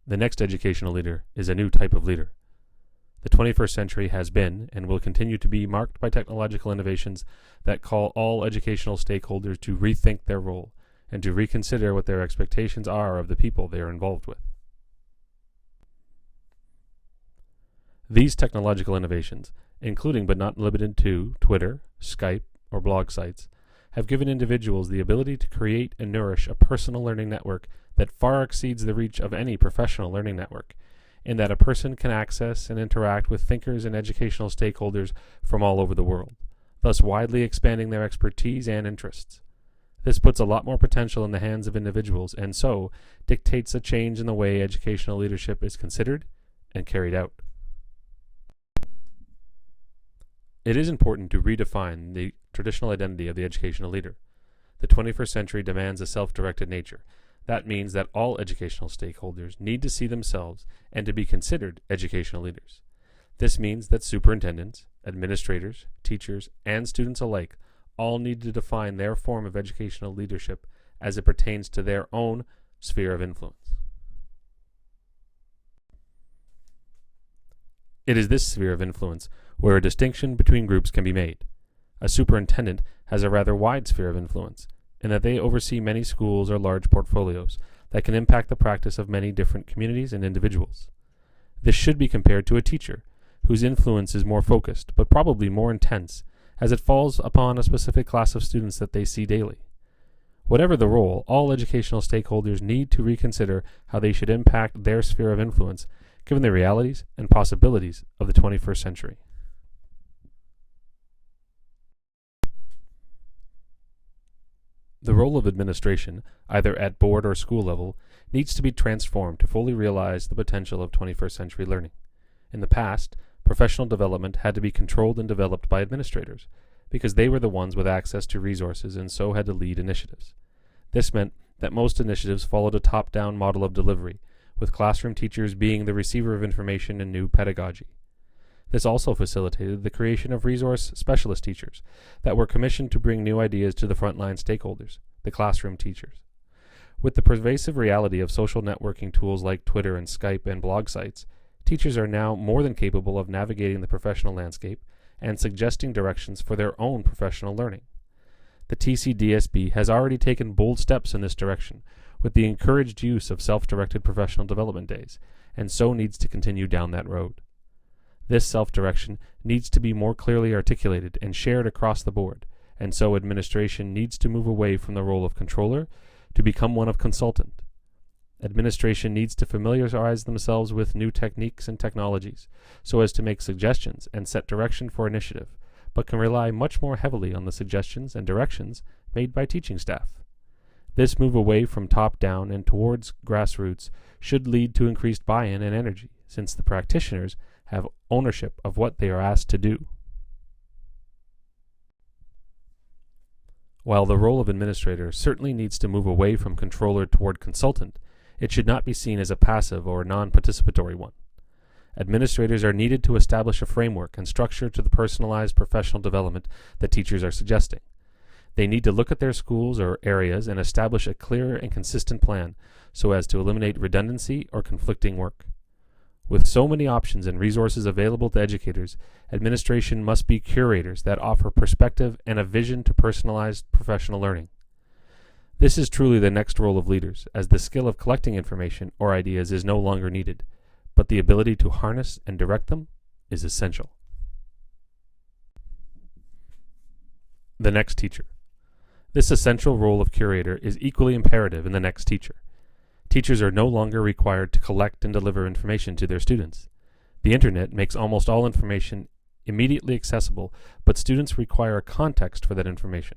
The next educational leader is a new type of leader. The 21st century has been and will continue to be marked by technological innovations that call all educational stakeholders to rethink their role and to reconsider what their expectations are of the people they are involved with. These technological innovations, including but not limited to Twitter, Skype, or blog sites, have given individuals the ability to create and nourish a personal learning network that far exceeds the reach of any professional learning network, in that a person can access and interact with thinkers and educational stakeholders from all over the world, thus widely expanding their expertise and interests. This puts a lot more potential in the hands of individuals and so dictates a change in the way educational leadership is considered and carried out. It is important to redefine the traditional identity of the educational leader. The 21st century demands a self-directed nature. That means that all educational stakeholders need to see themselves and to be considered educational leaders. This means that superintendents, administrators, teachers, and students alike all need to define their form of educational leadership as it pertains to their own sphere of influence. It is this sphere of influence where a distinction between groups can be made. A superintendent has a rather wide sphere of influence, in that they oversee many schools or large portfolios that can impact the practice of many different communities and individuals. This should be compared to a teacher, whose influence is more focused, but probably more intense, as it falls upon a specific class of students that they see daily. Whatever the role, all educational stakeholders need to reconsider how they should impact their sphere of influence, given the realities and possibilities of the 21st century. The role of administration, either at board or school level, needs to be transformed to fully realize the potential of 21st century learning. In the past, professional development had to be controlled and developed by administrators, because they were the ones with access to resources and so had to lead initiatives. This meant that most initiatives followed a top-down model of delivery, with classroom teachers being the receiver of information and new pedagogy. This also facilitated the creation of resource specialist teachers that were commissioned to bring new ideas to the frontline stakeholders, the classroom teachers. With the pervasive reality of social networking tools like Twitter and Skype and blog sites, teachers are now more than capable of navigating the professional landscape and suggesting directions for their own professional learning. The TCDSB has already taken bold steps in this direction with the encouraged use of self-directed professional development days, and so needs to continue down that road. This self-direction needs to be more clearly articulated and shared across the board, and so administration needs to move away from the role of controller to become one of consultant. Administration needs to familiarize themselves with new techniques and technologies so as to make suggestions and set direction for initiative, but can rely much more heavily on the suggestions and directions made by teaching staff. This move away from top-down and towards grassroots should lead to increased buy-in and energy, since the practitioners have ownership of what they are asked to do. While the role of administrator certainly needs to move away from controller toward consultant, it should not be seen as a passive or non-participatory one. Administrators are needed to establish a framework and structure to the personalized professional development that teachers are suggesting. They need to look at their schools or areas and establish a clear and consistent plan so as to eliminate redundancy or conflicting work. With so many options and resources available to educators, administration must be curators that offer perspective and a vision to personalized professional learning. This is truly the next role of leaders, as the skill of collecting information or ideas is no longer needed, but the ability to harness and direct them is essential. The next teacher. This essential role of curator is equally imperative in the next teacher. Teachers are no longer required to collect and deliver information to their students. The internet makes almost all information immediately accessible, but students require a context for that information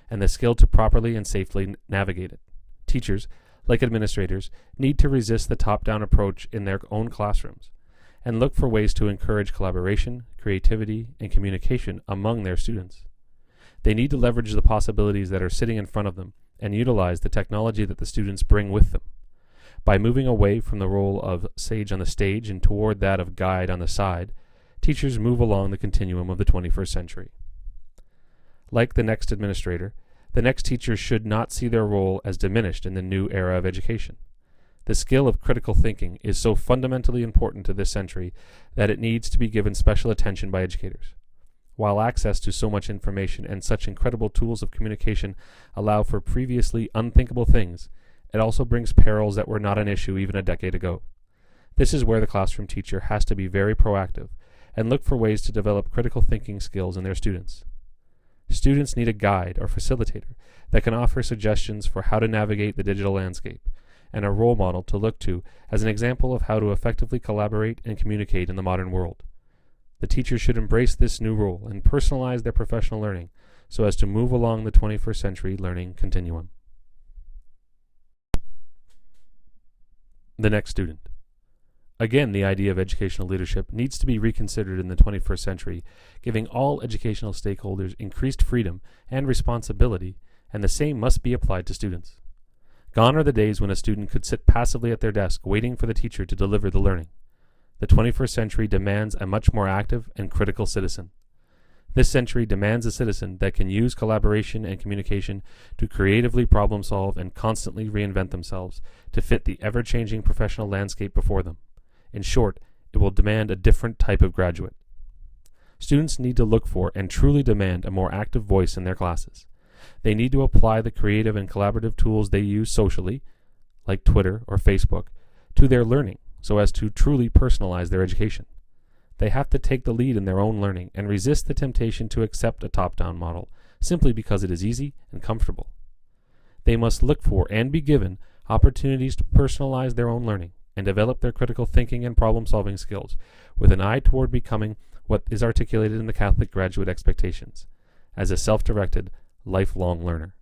and the skill to properly and safely navigate it. Teachers, like administrators, need to resist the top-down approach in their own classrooms and look for ways to encourage collaboration, creativity, and communication among their students. They need to leverage the possibilities that are sitting in front of them and utilize the technology that the students bring with them. By moving away from the role of sage on the stage and toward that of guide on the side, teachers move along the continuum of the 21st century. Like the next administrator, the next teacher should not see their role as diminished in the new era of education. The skill of critical thinking is so fundamentally important to this century that it needs to be given special attention by educators. While access to so much information and such incredible tools of communication allow for previously unthinkable things, it also brings perils that were not an issue even a decade ago. This is where the classroom teacher has to be very proactive and look for ways to develop critical thinking skills in their students. Students need a guide or facilitator that can offer suggestions for how to navigate the digital landscape, and a role model to look to as an example of how to effectively collaborate and communicate in the modern world. The teacher should embrace this new role and personalize their professional learning so as to move along the 21st century learning continuum. The next student. Again, the idea of educational leadership needs to be reconsidered in the 21st century, giving all educational stakeholders increased freedom and responsibility, and the same must be applied to students. Gone are the days when a student could sit passively at their desk waiting for the teacher to deliver the learning. The 21st century demands a much more active and critical citizen. This century demands a citizen that can use collaboration and communication to creatively problem solve and constantly reinvent themselves to fit the ever-changing professional landscape before them. In short, it will demand a different type of graduate. Students need to look for and truly demand a more active voice in their classes. They need to apply the creative and collaborative tools they use socially, like Twitter or Facebook, to their learning so as to truly personalize their education. They have to take the lead in their own learning and resist the temptation to accept a top-down model simply because it is easy and comfortable. They must look for and be given opportunities to personalize their own learning and develop their critical thinking and problem-solving skills with an eye toward becoming what is articulated in the Catholic graduate expectations, as a self-directed, lifelong learner.